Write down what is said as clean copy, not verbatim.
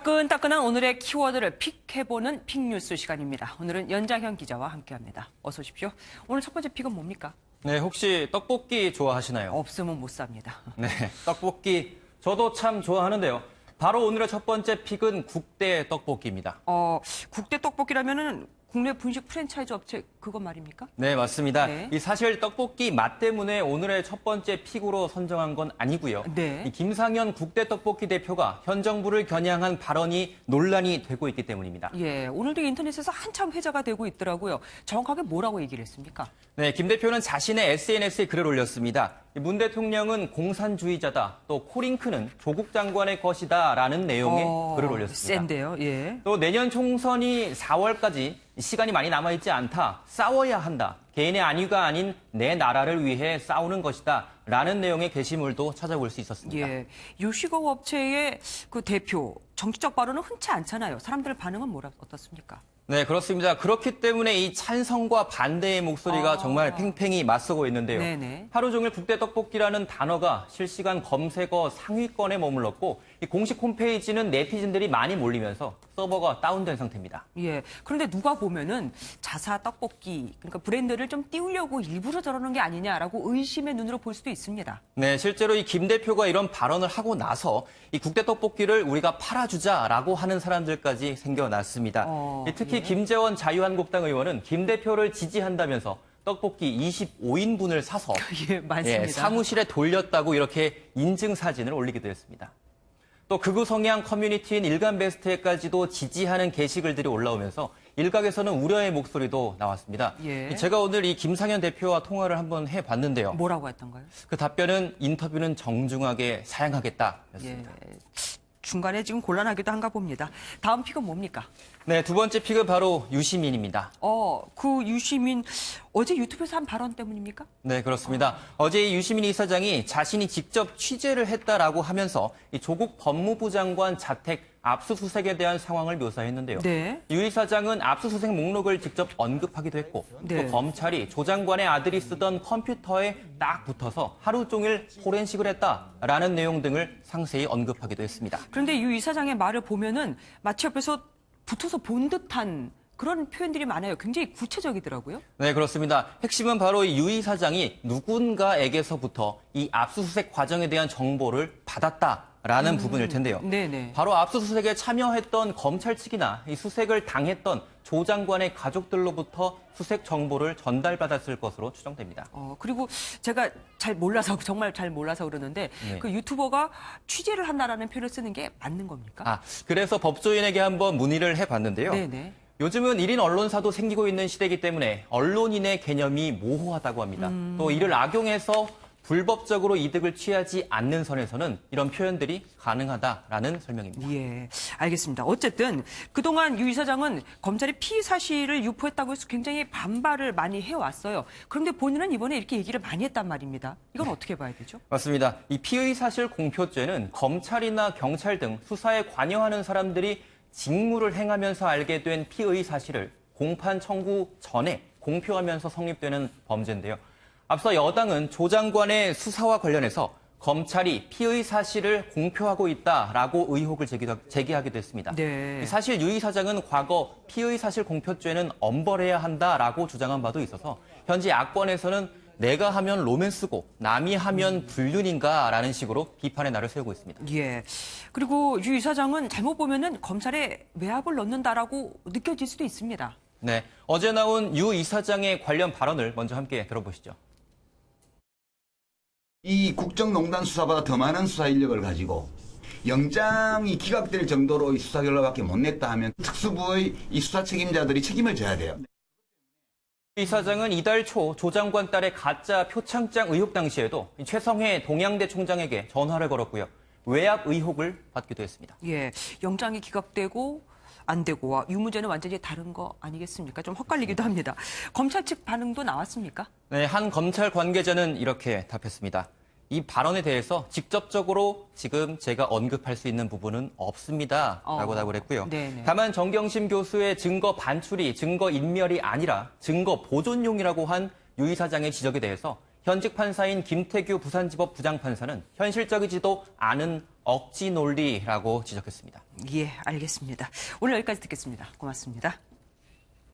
따끈따끈한 오늘의 키워드를 픽해보는 픽뉴스 시간입니다. 오늘은 연장현 기자와 함께합니다. 어서 오십시오. 오늘 첫 번째 픽은 뭡니까? 네, 혹시 떡볶이 좋아하시나요? 없으면 못 삽니다. 네, 떡볶이 저도 참 좋아하는데요. 바로 오늘의 첫 번째 픽은 국대 떡볶이입니다. 국대 떡볶이라면은 국내 분식 프랜차이즈 업체 그거 말입니까? 네, 맞습니다. 네. 이 사실 떡볶이 맛 때문에 오늘의 첫 번째 픽으로 선정한 건 아니고요. 네. 이 김상현 국대 떡볶이 대표가 현 정부를 겨냥한 발언이 논란이 되고 있기 때문입니다. 예, 오늘도 인터넷에서 한참 회자가 되고 있더라고요. 정확하게 뭐라고 얘기를 했습니까? 네, 김 대표는 자신의 SNS에 글을 올렸습니다. 문 대통령은 공산주의자다, 또 코링크는 조국 장관의 것이다라는 내용의 글을 올렸습니다. 센데요, 예. 또 내년 총선이 4월까지 시간이 많이 남아있지 않다, 싸워야 한다, 개인의 안위가 아닌 내 나라를 위해 싸우는 것이다 라는 내용의 게시물도 찾아볼 수 있었습니다. 예, 요식업 업체의 그 대표, 정치적 발언은 흔치 않잖아요. 사람들 반응은 어떻습니까? 네, 그렇습니다. 그렇기 때문에 이 찬성과 반대의 목소리가 정말 팽팽히 맞서고 있는데요. 네네. 하루 종일 국대 떡볶이라는 단어가 실시간 검색어 상위권에 머물렀고 이 공식 홈페이지는 네티즌들이 많이 몰리면서 서버가 다운된 상태입니다. 예. 그런데 누가 보면은 자사 떡볶이, 그러니까 브랜드를 좀 띄우려고 일부러 저러는 게 아니냐라고 의심의 눈으로 볼 수도 있습니다. 네, 실제로 이 김 대표가 이런 발언을 하고 나서 이 국대 떡볶이를 우리가 팔아주자라고 하는 사람들까지 생겨났습니다. 특히 예. 김재원 자유한국당 의원은 김 대표를 지지한다면서 떡볶이 25인분을 사서 예, 맞습니다. 사무실에 돌렸다고 이렇게 인증 사진을 올리기도 했습니다. 또 극우 성향 커뮤니티인 일간베스트에까지도 지지하는 게시글들이 올라오면서 일각에서는 우려의 목소리도 나왔습니다. 예. 제가 오늘 이 김상현 대표와 통화를 한번 해봤는데요. 뭐라고 했던가요? 그 답변은 인터뷰는 정중하게 사양하겠다였습니다. 예. 중간에 지금 곤란하기도 한가 봅니다. 다음 픽은 뭡니까? 네, 두 번째 픽은 바로 유시민입니다. 그 유시민 어제 유튜브에서 한 발언 때문입니까? 네, 그렇습니다. 어제 이 유시민 이사장이 자신이 직접 취재를 했다라고 하면서 이 조국 법무부 장관 자택 압수수색에 대한 상황을 묘사했는데요. 네. 유 이사장은 압수수색 목록을 직접 언급하기도 했고 네. 또 검찰이 조 장관의 아들이 쓰던 컴퓨터에 딱 붙어서 하루 종일 포렌식을 했다라는 내용 등을 상세히 언급하기도 했습니다. 그런데 유 이사장의 말을 보면은 마치 옆에서 붙어서 본 듯한 그런 표현들이 많아요. 굉장히 구체적이더라고요. 네, 그렇습니다. 핵심은 바로 이 유 이사장이 누군가에게서부터 이 압수수색 과정에 대한 정보를 받았다라는 부분일 텐데요. 네네. 바로 압수수색에 참여했던 검찰 측이나 이 수색을 당했던 조 장관의 가족들로부터 수색 정보를 전달받았을 것으로 추정됩니다. 그리고 제가 잘 몰라서, 정말 잘 몰라서 그러는데, 네. 그 유튜버가 취재를 한다라는 표현을 쓰는 게 맞는 겁니까? 그래서 법조인에게 한번 문의를 해봤는데요. 네네. 요즘은 1인 언론사도 생기고 있는 시대이기 때문에 언론인의 개념이 모호하다고 합니다. 또 이를 악용해서 불법적으로 이득을 취하지 않는 선에서는 이런 표현들이 가능하다라는 설명입니다. 예, 알겠습니다. 어쨌든 그동안 유 이사장은 검찰이 피의 사실을 유포했다고 해서 굉장히 반발을 많이 해왔어요. 그런데 본인은 이번에 이렇게 얘기를 많이 했단 말입니다. 이건 어떻게 봐야 되죠? 맞습니다. 이 피의 사실 공표죄는 검찰이나 경찰 등 수사에 관여하는 사람들이 직무를 행하면서 알게 된 피의 사실을 공판 청구 전에 공표하면서 성립되는 범죄인데요. 앞서 여당은 조 장관의 수사와 관련해서 검찰이 피의 사실을 공표하고 있다라고 의혹을 제기하기도 했습니다. 네. 사실 유 이사장은 과거 피의 사실 공표죄는 엄벌해야 한다라고 주장한 바도 있어서 현재 야권에서는 내가 하면 로맨스고 남이 하면 불륜인가라는 식으로 비판의 날을 세우고 있습니다. 예. 그리고 유 이사장은 잘못 보면은 검찰에 외압을 넣는다라고 느껴질 수도 있습니다. 네, 어제 나온 유 이사장의 관련 발언을 먼저 함께 들어보시죠. 이 국정농단 수사보다 더 많은 수사 인력을 가지고 영장이 기각될 정도로 이 수사 결과밖에 못 냈다 하면 특수부의 이 수사 책임자들이 책임을 져야 돼요. 이 사장은 이달 초 조 장관 딸의 가짜 표창장 의혹 당시에도 최성해 동양대 총장에게 전화를 걸었고요. 외압 의혹을 받기도 했습니다. 예. 영장이 기각되고 안 되고와 이 문제는 완전히 다른 거 아니겠습니까? 좀 헛갈리기도 합니다. 검찰 측 반응도 나왔습니까? 네, 한 검찰 관계자는 이렇게 답했습니다. 이 발언에 대해서 직접적으로 지금 제가 언급할 수 있는 부분은 없습니다. 라고 답을 했고요. 네네. 다만 정경심 교수의 증거 반출이 증거 인멸이 아니라 증거 보존용이라고 한 유 이사장의 지적에 대해서 현직 판사인 김태규 부산지법 부장판사는 현실적이지도 않은 억지 논리라고 지적했습니다. 예, 알겠습니다. 오늘 여기까지 듣겠습니다. 고맙습니다.